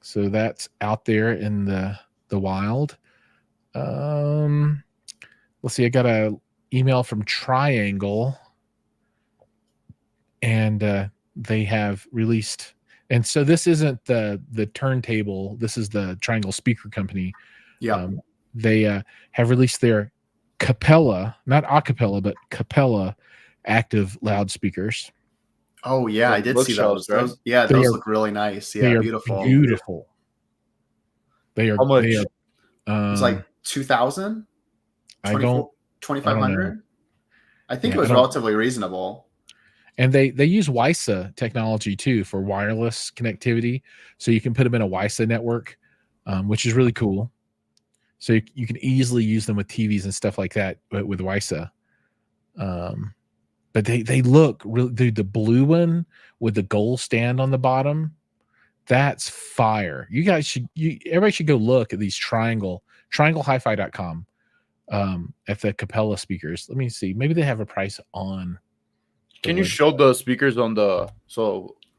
So that's out there in the wild. Let's see. I got a email from Triangle, and they have released. And so this isn't the turntable. This is the Triangle Speaker Company. Yeah. They have released their Capella, not acapella, but Capella active loudspeakers. Oh yeah, I did see those. Right? Those look really nice. Yeah, beautiful. Beautiful. They are. How much? It's like 2,000. 2,500. I think it was relatively reasonable. And they use WISA technology too for wireless connectivity, so you can put them in a WISA network, which is really cool. So you can easily use them with TVs and stuff like that, but with WISA. But they look really, dude, the blue one with the gold stand on the bottom, that's fire. Everybody should go look at these trianglehifi.com at the Capella speakers. Let me see. Maybe they have a price on. Can you show the speakers on the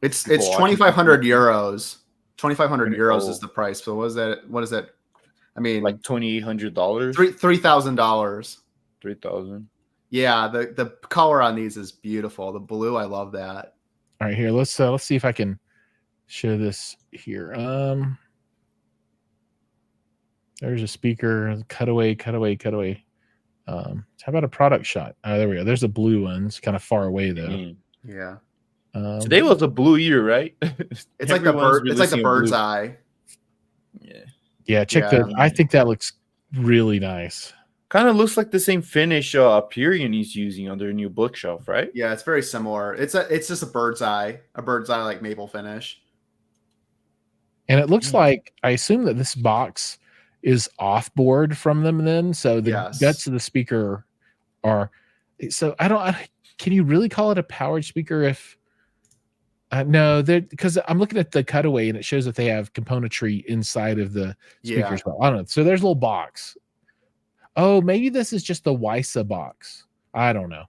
it's 2,500 euros. 2,500 euros is the price. So what is that? I mean, like $2,800. $3,000. 3,000. Yeah, the color on these is beautiful. The blue, I love that. All right, here let's see if I can show this here. There's a speaker. Cutaway. How about a product shot? There we go. There's a blue one. It's kind of far away though. Yeah. Today was a blue year, right? It's like the bird. It's like the bird's eye. Yeah. Yeah. Check that. I think that looks really nice. Kind of looks like the same finish Aperion is using on their new bookshelf, right? Yeah, it's very similar. It's just a bird's eye like maple finish. And it looks like, I assume that this box is off board from them then. So the guts of the speaker are, so can you really call it a powered speaker if, no, because I'm looking at the cutaway and it shows that they have componentry inside of the speakers. Well, I don't know. So there's a little box. Oh, maybe this is just the WISA box. I don't know.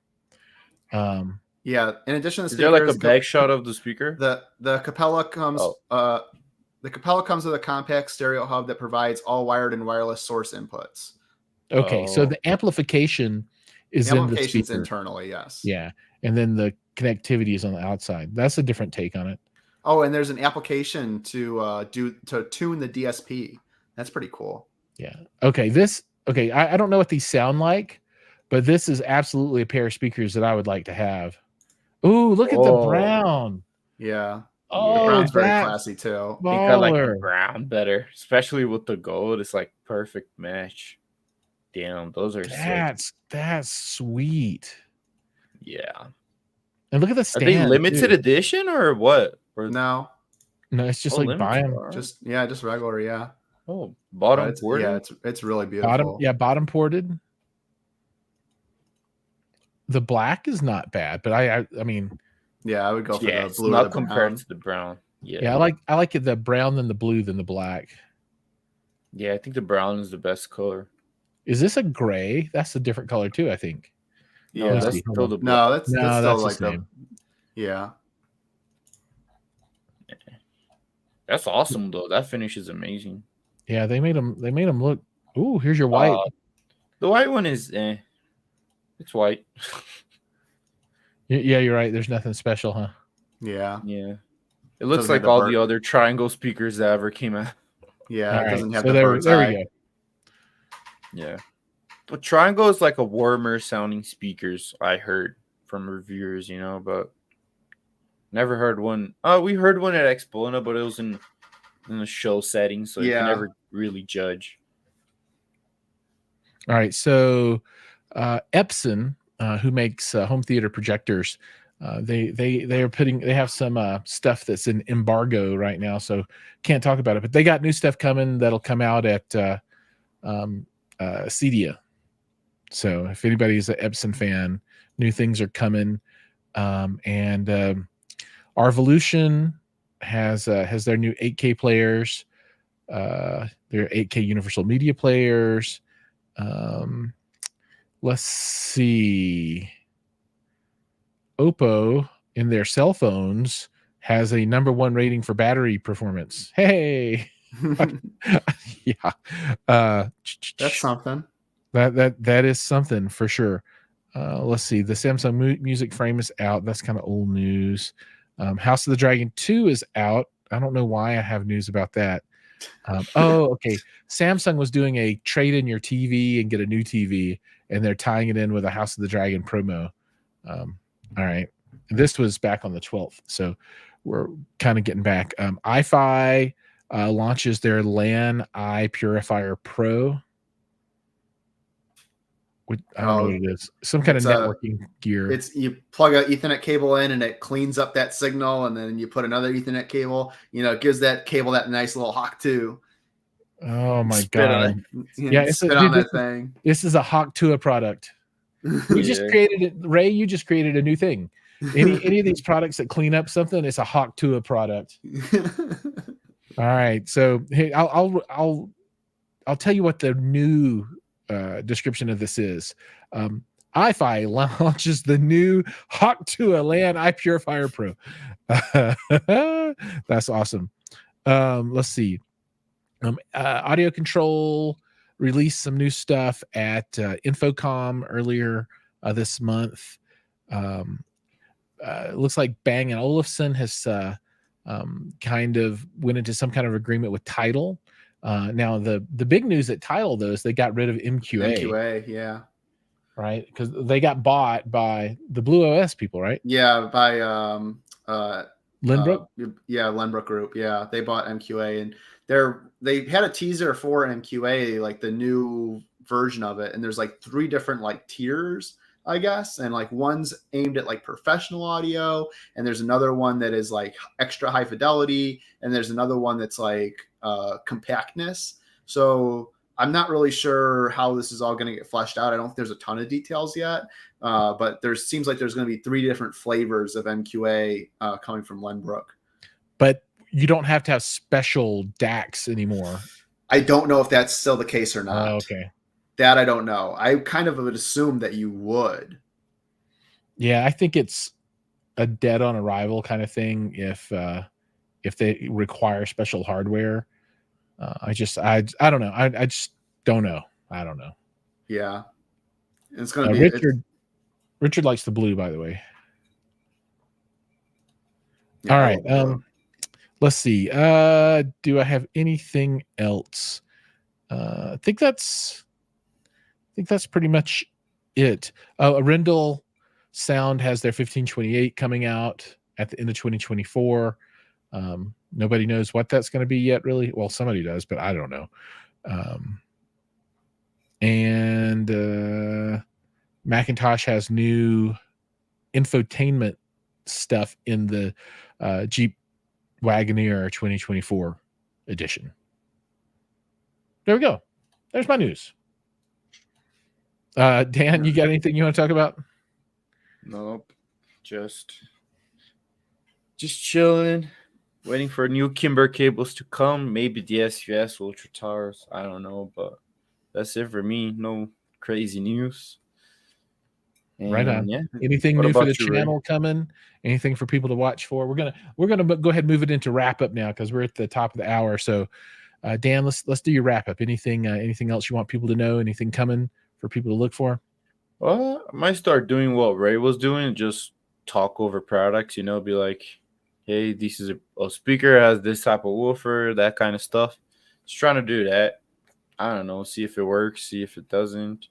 Yeah. In addition to the speakers, is there like a back shot of the speaker? The Capella comes. The Capella comes with a compact stereo hub that provides all wired and wireless source inputs. Okay, so the amplification is in the speaker internally, yes. Yeah, and then the connectivity is on the outside. That's a different take on it. Oh, and there's an application to tune the DSP. That's pretty cool. Yeah. Okay. I don't know what these sound like, but this is absolutely a pair of speakers that I would like to have. Ooh, look at the brown. Yeah. Oh, the brown's very classy too. I think I like the brown better, especially with the gold. It's like perfect match. Damn, those are that's sweet. Yeah. And look at the Are they stand. limited too. edition or what? Or No, No, it's just like limited. buying Alright. just regular. Yeah, Oh, but bottom ported. it's really bottom. beautiful. Yeah, bottom ported. The black is not bad, but I mean, Yeah, I would go for Yeah, the it's blue or not the compared brown. to the brown. Yeah. yeah, I like it the brown than the blue than the black. Yeah, I think the brown is the best color. Is this a gray? That's a different color too, I think. No, Yeah. that's See, hold still on. the black. No, that's No, still that's the like the same. yeah. That's awesome though. That finish is amazing. Yeah, they made them look. Ooh, here's your white. The white one is it's white. Yeah, you're right. There's nothing special, huh? Yeah. Yeah. It looks Doesn't have like the all bird. the other triangle speakers that ever came out. Yeah, All it right, doesn't have so the there bird's we eye. go. Yeah. But triangle is like a warmer sounding speakers, I heard from reviewers, but never heard one. Oh, we heard one at Expona, but it was in a show setting, so you can Yeah. never really judge. All right, so Epson, who makes home theater projectors, they have some stuff that's in embargo right now, so can't talk about it. But they got new stuff coming that'll come out at Cedia. So if anybody's an Epson fan, new things are coming, and Arvolution has their new 8K players, their 8K Universal Media players. Let's see. Oppo in their cell phones has a #1 rating for battery performance. Hey, yeah, That's something. That is something for sure. Let's see. The Samsung Music Frame is out. That's kind of old news. House of the Dragon 2 is out. I don't know why I have news about that. Okay. Samsung was doing a trade in your TV and get a new TV, and they're tying it in with a House of the Dragon promo. All right. This was back on the 12th, so we're kind of getting back. HiFi launches their LAN Eye Purifier Pro. I don't know what it is. Some kind of networking gear. It's you plug an Ethernet cable in and it cleans up that signal, and then you put another Ethernet cable. It gives that cable that nice little hawk too. Oh my god! Yeah, spit on that thing. This is a Hawk Tua product. You just created it, Ray. You just created a new thing. Any of these products that clean up something, it's a Hawk Tua product. All right, so hey, I'll tell you what the new description of this is. HiFi launches the new Hawk Tua LAN Eye Purifier Pro. That's awesome. Let's see. Audio Control released some new stuff at Infocom earlier this month. Looks like Bang & Olufsen has kind of went into some kind of agreement with Tidal. Now the big news at Tidal though is they got rid of MQA. MQA, yeah. Right, because they got bought by the Blue OS people, right? Yeah, by Lindbrook. Lindbrook Group. Yeah, they bought MQA, and they had a teaser for MQA, like the new version of it, and there's like 3 different like tiers, I guess, and like one's aimed at like professional audio, and there's another one that is like extra high fidelity, and there's another one that's like compactness. So I'm not really sure how this is all going to get fleshed out. I don't think there's a ton of details yet, but seems like there's going to be 3 different flavors of MQA coming from Lindbrook. But you don't have to have special DACs anymore. I don't know if that's still the case or not. Okay. That I don't know. I kind of would assume that you would. Yeah, I think it's a dead on arrival kind of thing if they require special hardware. I don't know. I just don't know. I don't know. Yeah. It's going to be Richard likes the blue, by the way. Yeah, all right. Let's see. Do I have anything else? I think that's pretty much it. Arendelle Sound has their 1528 coming out at the end of 2024. Nobody knows what that's going to be yet, really. Well, somebody does, but I don't know. And Macintosh has new infotainment stuff in the Jeep Wagoneer 2024 edition. There we go. There's my news. Dan, you got anything you want to talk about? Nope. Just chilling, waiting for new Kimber cables to come. Maybe the SUS Ultra Towers. I don't know, but that's it for me. No crazy news. And Right on. Yeah. Anything What new for about the you, Ray? channel coming? Anything for people to watch for? We're gonna go ahead and move it into wrap up now because we're at the top of the hour. So, Dan, let's do your wrap up. Anything else you want people to know? Anything coming for people to look for? Well, I might start doing what Ray was doing, just talk over products, be like, hey, this is a speaker, has this type of woofer, that kind of stuff. Just trying to do that. I don't know, see if it works, see if it doesn't.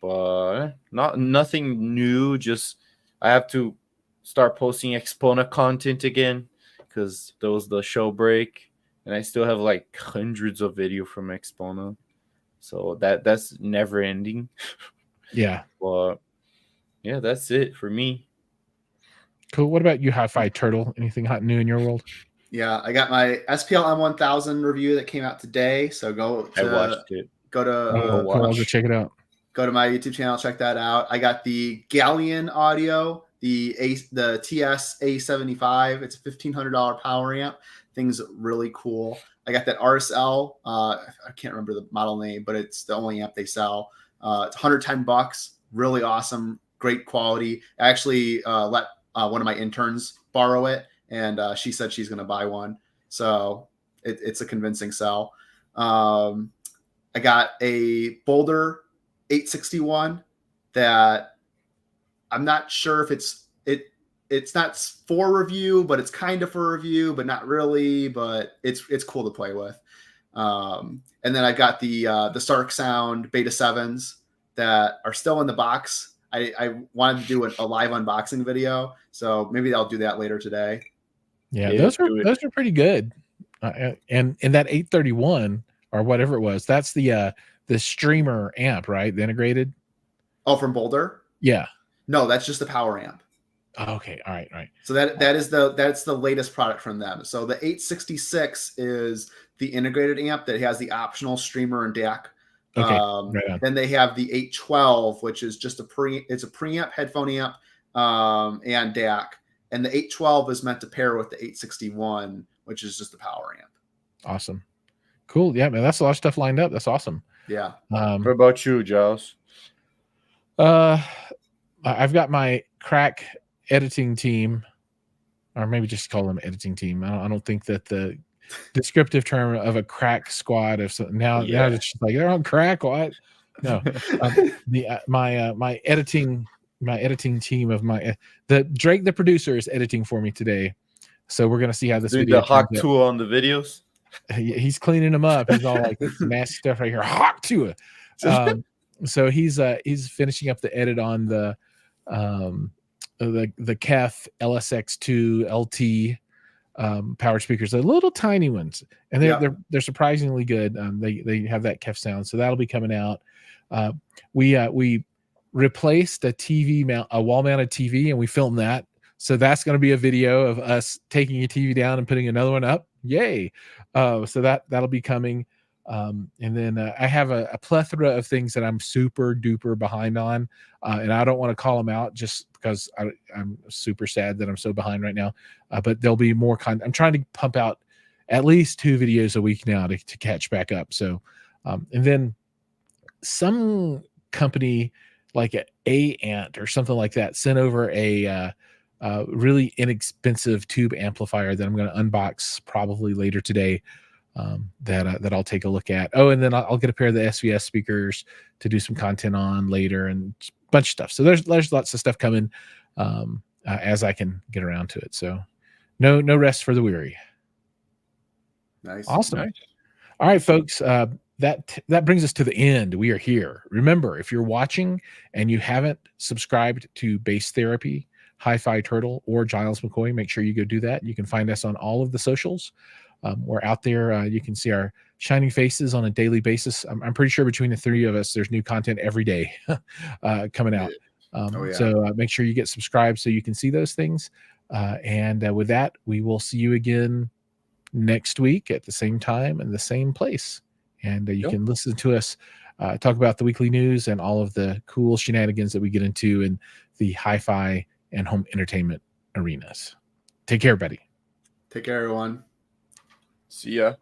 But nothing new, just I have to start posting Exponent content again because there was the show break, and I still have like hundreds of video from Exponent. So that's never ending. Yeah. But yeah, that's it for me. Cool. What about you, HiFi Turtle? Anything hot and new in your world? Yeah, I got my SPL M1000 review that came out today. So I watched it. Go to Cool. I'll go check it out. Go to my YouTube channel, check that out. I got the Galleon audio, the TS A75. It's a $1,500 power amp. Thing's really cool. I got that RSL. I can't remember the model name, but it's the only amp they sell. It's $110. Really awesome, great quality. I actually let one of my interns borrow it, and she said she's going to buy one. So it's a convincing sell. I got a Boulder 861 that I'm not sure if it's not for review, but it's kind of for review, but not really, but it's cool to play with. And then I got the Stark Sound Beta 7s that are still in the box. I wanted to do a live unboxing video, so maybe I'll do that later today. Yeah, those are pretty good. And that 831 or whatever it was, that's the streamer amp, right? The integrated. Oh, from Boulder? Yeah. No, that's just the power amp. Oh, okay. All right. So that's the latest product from them. So the 866 is the integrated amp that has the optional streamer and DAC. Okay. Then they have the 812, which is just it's a preamp, headphone amp, and DAC. And the 812 is meant to pair with the 861, which is just the power amp. Awesome. Cool. Yeah, man, that's a lot of stuff lined up. That's awesome. Yeah. What about you, Giles? I've got my crack editing team, or maybe just call them editing team. I don't think that the descriptive term of a crack squad of now it's just like they're on crack. What? No, my editing team of the Drake, the producer, is editing for me today. So we're gonna see how this video. The hawk tool on the videos. He's cleaning them up. He's all like, "This is nasty stuff right here." Hawk tool. So he's finishing up the edit on the Kef LSX2 LT powered speakers, the little tiny ones, and they're surprisingly good. They have that Kef sound, so that'll be coming out. We replaced a wall mounted TV, and we filmed that. So that's going to be a video of us taking a TV down and putting another one up. Yay! So that'll be coming. And then I have a plethora of things that I'm super duper behind on, and I don't want to call them out just because I'm super sad that I'm so behind right now. But there'll be more content. I'm trying to pump out at least 2 videos a week now to catch back up. So, and then some company like a Ant or something like that sent over a really inexpensive tube amplifier that I'm going to unbox probably later today. That I'll take a look at. Oh, and then I'll get a pair of the SVS speakers to do some content on later, and a bunch of stuff. So there's lots of stuff coming as I can get around to it. So no rest for the weary. Nice. Awesome. Nice. All right, folks. That brings us to the end. We are here. Remember, if you're watching and you haven't subscribed to Bass Therapy, HiFi Turtle, or Giles McCoy, make sure you go do that. You can find us on all of the socials. We're out there. You can see our shining faces on a daily basis. I'm pretty sure between the 3 of us, there's new content every day coming out. So make sure you get subscribed so you can see those things. And with that, we will see you again next week at the same time and the same place. And you can listen to us talk about the weekly news and all of the cool shenanigans that we get into in the hi-fi and home entertainment arenas. Take care, buddy. Take care, everyone. See ya.